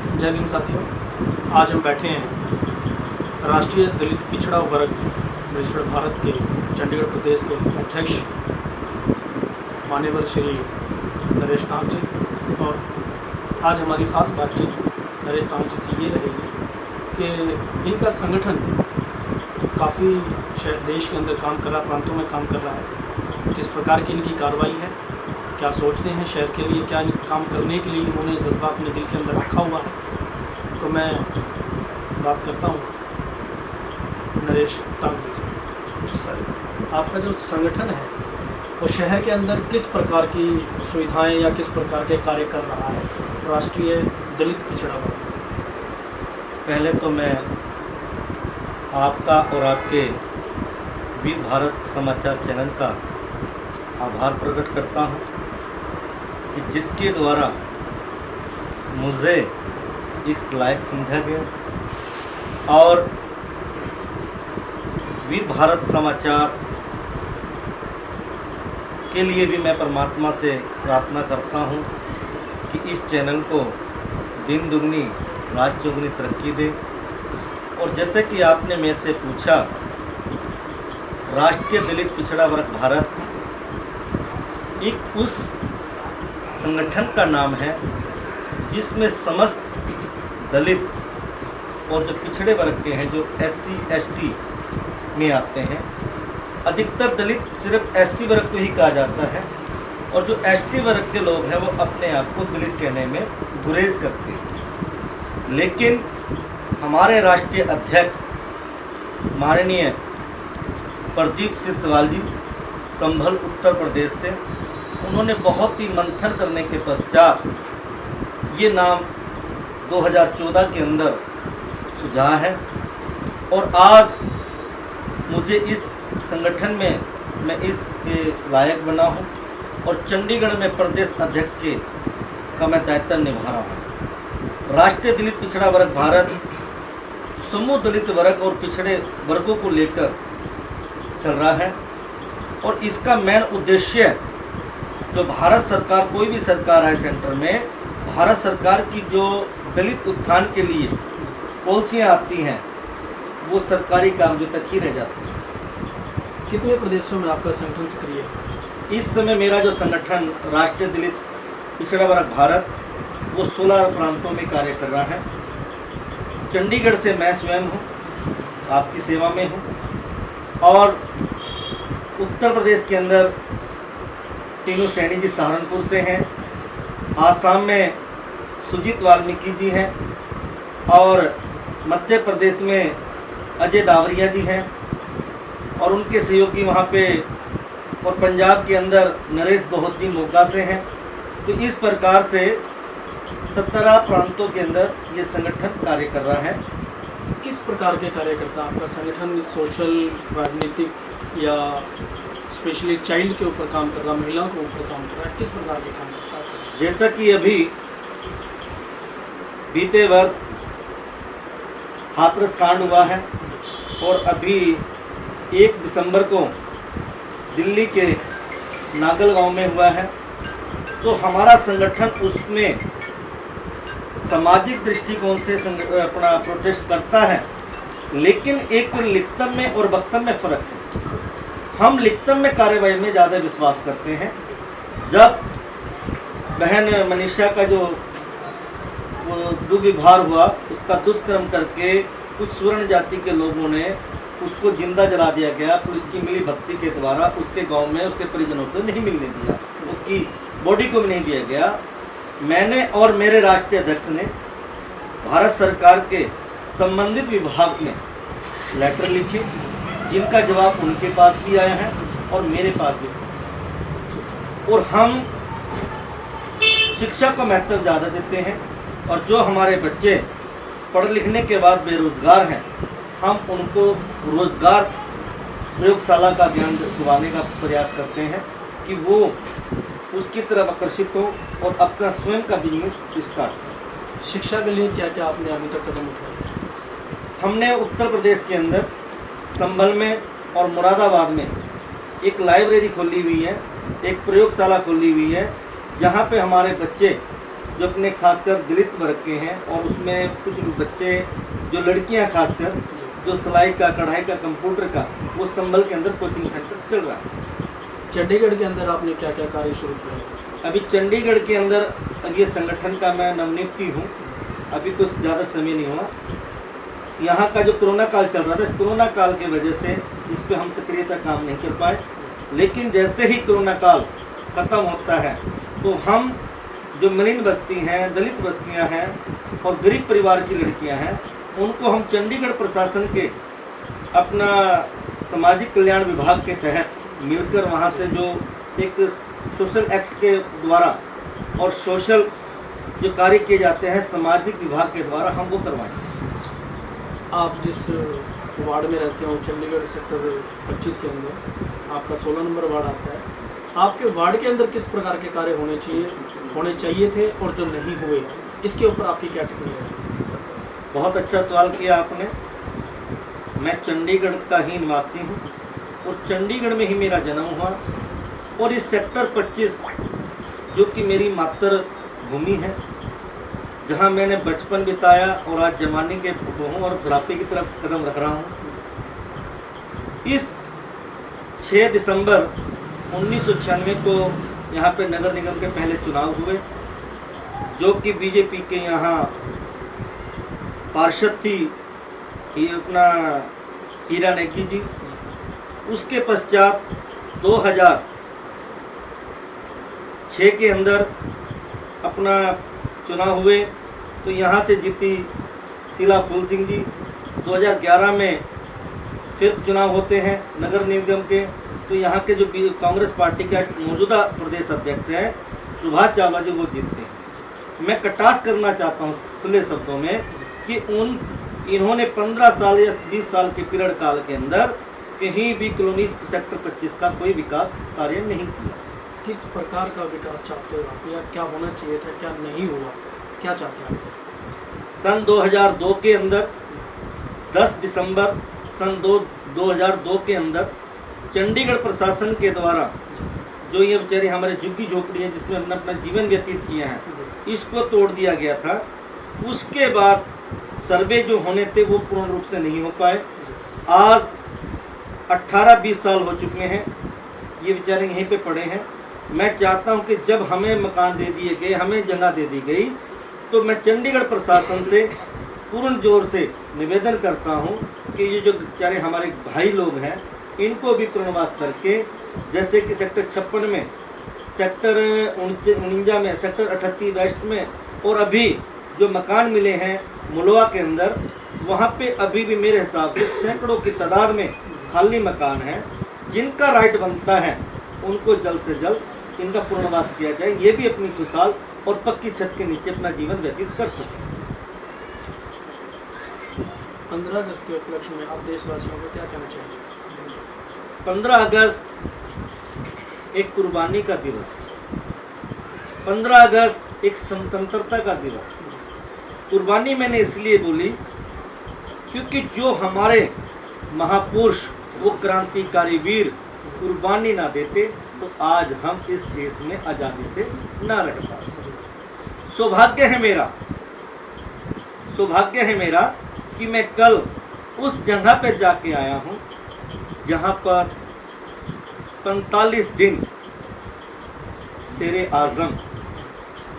जय भीम साथियों, आज हम बैठे हैं राष्ट्रीय दलित पिछड़ा वर्ग रजिस्टर्ड भारत के चंडीगढ़ प्रदेश के अध्यक्ष मान्यवर श्री नरेश तांग जी। और आज हमारी ख़ास बातचीत नरेश तांग जी से ये रहेगी कि इनका संगठन काफ़ी देश के अंदर काम कर रहा है, प्रांतों में काम कर रहा है, किस प्रकार की इनकी कार्रवाई है, क्या सोचते हैं शहर के लिए, क्या काम करने के लिए इन्होंने जज्बा अपने दिल के अंदर रखा हुआ है। तो मैं बात करता हूँ नरेश तांग जी से। सर, आपका जो संगठन है वो शहर के अंदर किस प्रकार की सुविधाएं या किस प्रकार के कार्य कर रहा है राष्ट्रीय दलित पिछड़ा वर्ग? पहले तो मैं आपका और आपके वीर भारत समाचार चैनल का आभार प्रकट करता हूं कि जिसके द्वारा मुझे इस लायक समझा गया और वीर भारत समाचार के लिए भी मैं परमात्मा से प्रार्थना करता हूं कि इस चैनल को दिन दुगनी रात चौगुनी तरक्की दे। और जैसे कि आपने मेरे से पूछा, राष्ट्रीय दलित पिछड़ा वर्ग भारत एक उस संगठन का नाम है जिसमें समस्त दलित और जो पिछड़े वर्ग के हैं, जो SC ST में आते हैं, अधिकतर दलित सिर्फ SC वर्ग को ही कहा जाता है और जो ST वर्ग के लोग हैं वो अपने आप को दलित कहने में गुरेज करते हैं। लेकिन हमारे राष्ट्रीय अध्यक्ष माननीय प्रदीप सिरसवाल जी संभल उत्तर प्रदेश से, उन्होंने बहुत ही मंथन करने के पश्चात ये नाम 2014 के अंदर सुझा है और आज मुझे इस संगठन में मैं इसके लायक बना हूँ और चंडीगढ़ में प्रदेश अध्यक्ष का मैं दायित्व निभा रहा हूँ। राष्ट्रीय दलित पिछड़ा वर्ग भारत समूह दलित वर्ग और पिछड़े वर्गों को लेकर चल रहा है और इसका मेन उद्देश्य जो भारत सरकार, कोई भी सरकार है सेंटर में, भारत सरकार की जो दलित उत्थान के लिए पॉलिसियाँ आती हैं वो सरकारी कागजों तक ही रह जाती हैं। कितने प्रदेशों में आपका संगठन सक्रिय है? इस समय मेरा जो संगठन राष्ट्रीय दलित पिछड़ा वर्ग भारत वो 16 प्रांतों में कार्य कर रहा है। चंडीगढ़ से मैं स्वयं हूँ, आपकी सेवा में हूँ और उत्तर प्रदेश के अंदर तीनों सैनी जी सहारनपुर से हैं, आसाम में सुजीत वाल्मीकि जी हैं और मध्य प्रदेश में अजय दावरिया जी हैं और उनके सहयोगी वहाँ पे, और पंजाब के अंदर नरेश बहुत जी मोगा से हैं। तो इस प्रकार से 17 प्रांतों के अंदर ये संगठन कार्य कर रहा है। किस प्रकार के कार्यकर्ता आपका संगठन? सोशल, राजनीतिक या स्पेशली चाइल्ड के ऊपर काम कर रहा, महिलाओं के ऊपर काम कर रहा है? किस प्रकार के काम करता है? जैसा कि अभी बीते वर्ष हाथरस कांड हुआ है और अभी 1 दिसंबर को दिल्ली के नागल गांव में हुआ है, तो हमारा संगठन उसमें सामाजिक दृष्टिकोण से अपना प्रोटेस्ट करता है। लेकिन एक लिखित में और वक्तव्य में फ़र्क है। हम लिखित में कार्यवाही में ज़्यादा विश्वास करते हैं। जब बहन मनीषा का जो दुर्व्यवहार हुआ, उसका दुष्कर्म करके कुछ स्वर्ण जाति के लोगों ने उसको जिंदा जला दिया गया, पुलिस की मिली भक्ति के द्वारा उसके गांव में उसके परिजनों को नहीं मिलने दिया, उसकी बॉडी को भी नहीं दिया गया। मैंने और मेरे राष्ट्रीय अध्यक्ष ने भारत सरकार के संबंधित विभाग में लेटर लिखे, जिनका जवाब उनके पास भी आया है और मेरे पास भी। और हम शिक्षा को महत्व ज़्यादा देते हैं और जो हमारे बच्चे पढ़ लिखने के बाद बेरोज़गार हैं, हम उनको रोज़गार प्रयोगशाला का ज्ञान दिलाने का प्रयास करते हैं कि वो उसकी तरफ आकर्षित हो और अपना स्वयं का बिजनेस स्टार्ट करें। शिक्षा के लिए क्या क्या आपने अभी तक कदम उठाए? हमने उत्तर प्रदेश के अंदर संभल में और मुरादाबाद में एक लाइब्रेरी खोली हुई है, एक प्रयोगशाला खोली हुई है, जहाँ पे हमारे बच्चे जो अपने खासकर दलित वर्ग के हैं, और उसमें कुछ बच्चे जो लड़कियां खासकर जो सिलाई का, कढ़ाई का, कंप्यूटर का, वो संभल के अंदर कोचिंग सेंटर चल रहा है। चंडीगढ़ के अंदर आपने क्या क्या कार्य शुरू किया? अभी चंडीगढ़ के अंदर अब ये संगठन का मैं नवनियुक्ति हूँ, अभी कुछ ज़्यादा समय नहीं हुआ। यहाँ का जो कोरोना काल चल रहा था, इस कोरोना काल की वजह से इस पर हम सक्रियता काम नहीं कर पाए, लेकिन जैसे ही कोरोना काल ख़त्म होता है तो हम जो मलिन बस्ती हैं, दलित बस्तियां हैं और गरीब परिवार की लड़कियां हैं, उनको हम चंडीगढ़ प्रशासन के अपना सामाजिक कल्याण विभाग के तहत मिलकर वहां से जो एक सोशल एक्ट के द्वारा और सोशल जो कार्य किए जाते हैं सामाजिक विभाग के द्वारा, हम वो करवाएंगे। आप जिस वार्ड में रहते हो, चंडीगढ़ सेक्टर 25 के अंदर आपका 16 नंबर वार्ड आता है, आपके वार्ड के अंदर किस प्रकार के कार्य होने चाहिए थे और जो नहीं हुए, इसके ऊपर आपकी क्या टिप्पणी है? बहुत अच्छा सवाल किया आपने। मैं चंडीगढ़ का ही निवासी हूँ और चंडीगढ़ में ही मेरा जन्म हुआ, और इस सेक्टर 25 जो कि मेरी मातृ भूमि है, जहाँ मैंने बचपन बिताया और आज जवानी के हूँ और बुढ़ापे की तरफ कदम रख रहा हूँ। इस 6 दिसंबर 1996 को यहाँ पे नगर निगम के पहले चुनाव हुए, जो कि बीजेपी के यहाँ पार्षद थी ये अपना हीरा नेगी जी। उसके पश्चात 2006 के अंदर अपना चुनाव हुए तो यहाँ से जीती शीला फूल सिंह जी। 2011 में फिर चुनाव होते हैं नगर निगम के, तो यहाँ के जो कांग्रेस पार्टी का मौजूदा प्रदेश अध्यक्ष हैं सुभाष चावला जी, वो जीतते हैं। मैं कटाक्ष करना चाहता हूँ खुले शब्दों में कि इन्होंने 15 साल या 20 साल के पीरियड काल के अंदर कहीं भी कॉलोनी सेक्टर 25 का कोई विकास कार्य नहीं किया। किस प्रकार का विकास चाहते हो आप, या क्या होना चाहिए था, क्या नहीं हुआ, क्या चाहते हैं आप? सन 2002 के अंदर 10 दिसंबर सन 2002 के अंदर चंडीगढ़ प्रशासन के द्वारा जो ये बेचारे हमारे झुग्गी झोपड़ियाँ जिसमें हमने अपना जीवन व्यतीत किया है, इसको तोड़ दिया गया था। उसके बाद सर्वे जो होने थे वो पूर्ण रूप से नहीं हो पाए। आज 18-20 साल हो चुके हैं, ये बेचारे यहीं पे पड़े हैं। मैं चाहता हूं कि जब हमें मकान दे दिए गए, हमें जगह दे दी गई, तो मैं चंडीगढ़ प्रशासन से पूर्ण जोर से निवेदन करता हूं कि ये जो बेचारे हमारे भाई लोग हैं, इनको भी पुनर्वास करके, जैसे कि सेक्टर 56 में, सेक्टर 49 में, सेक्टर 38 वेस्ट में, और अभी जो मकान मिले हैं मुलवा के अंदर, वहाँ पे अभी भी मेरे हिसाब से सैकड़ों की तादाद में खाली मकान हैं। जिनका राइट बनता है उनको जल्द से जल्द इनका पुनर्वास किया जाए, ये भी अपनी खुशहाल और पक्की छत के नीचे अपना जीवन व्यतीत कर सकें। 15 अगस्त के उपलक्ष्य में आप देशवासियों को क्या कहना चाहेंगे? 15 अगस्त एक कुर्बानी का दिवस, 15 अगस्त एक स्वतंत्रता का दिवस। कुर्बानी मैंने इसलिए बोली क्योंकि जो हमारे महापुरुष, वो क्रांतिकारी वीर कुर्बानी ना देते तो आज हम इस देश में आज़ादी से ना रह पाते। सौभाग्य है मेरा कि मैं कल उस जगह पे जाके आया हूँ जहाँ पर 45 दिन शेरे आज़म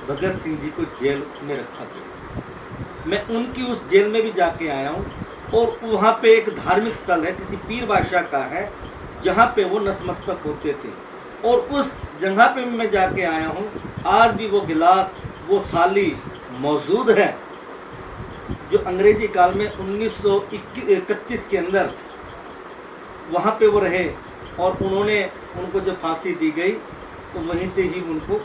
भगत सिंह जी को जेल में रखा गया। मैं उनकी उस जेल में भी जाके आया हूँ, और वहाँ पे एक धार्मिक स्थल है, किसी पीर बादशाह का है, जहाँ पे वो नतमस्तक होते थे, और उस जगह पे मैं जाके आया हूँ। आज भी वो गिलास, वो थाली मौजूद है जो अंग्रेजी काल में 1931 के अंदर वहाँ पे वो रहे, और उनको जब फांसी दी गई तो वहीं से ही उनको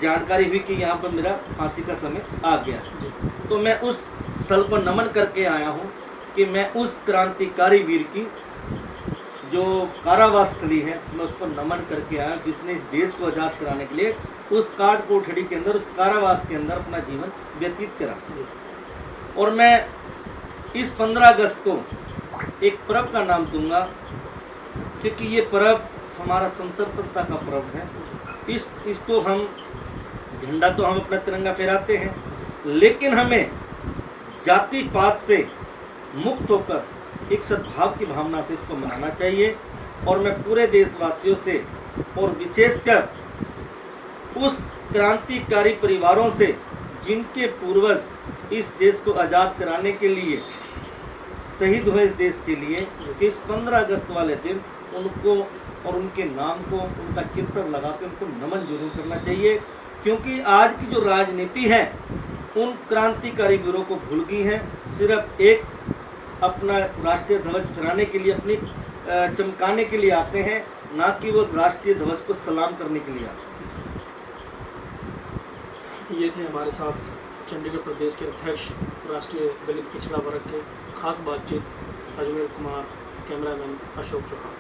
जानकारी हुई कि यहाँ पर मेरा फांसी का समय आ गया। तो मैं उस स्थल पर नमन करके आया हूँ कि मैं उस क्रांतिकारी वीर की जो कारावास स्थली है, मैं उस पर नमन करके आया, जिसने इस देश को आज़ाद कराने के लिए उस काट कोठड़ी के अंदर, उस कारावास के अंदर अपना जीवन व्यतीत करा। और मैं इस 15 अगस्त को एक पर्व का नाम दूंगा क्योंकि ये पर्व हमारा स्वतंत्रता का पर्व है। इसको हम झंडा तो हम अपना तिरंगा फहराते हैं, लेकिन हमें जाति पात से मुक्त होकर एक सद्भाव की भावना से इसको मनाना चाहिए। और मैं पूरे देशवासियों से और विशेषकर उस क्रांतिकारी परिवारों से जिनके पूर्वज इस देश को आज़ाद कराने के लिए शहीद हुए इस देश के लिए, कि इस 15 अगस्त वाले दिन उनको और उनके नाम को, उनका चित्र लगा के उनको नमन जरूर करना चाहिए। क्योंकि आज की जो राजनीति है उन क्रांतिकारी वीरों को भूल गई है, सिर्फ एक अपना राष्ट्रीय ध्वज फहराने के लिए, अपनी चमकाने के लिए आते हैं, ना कि वो राष्ट्रीय ध्वज को सलाम करने के लिए आते हैं। ये थे हमारे साथ चंडीगढ़ प्रदेश के अध्यक्ष राष्ट्रीय दलित पिछड़ा वर्ग के खास बातचीत अजमेर कुमार, कैमरामैन अशोक चौहान।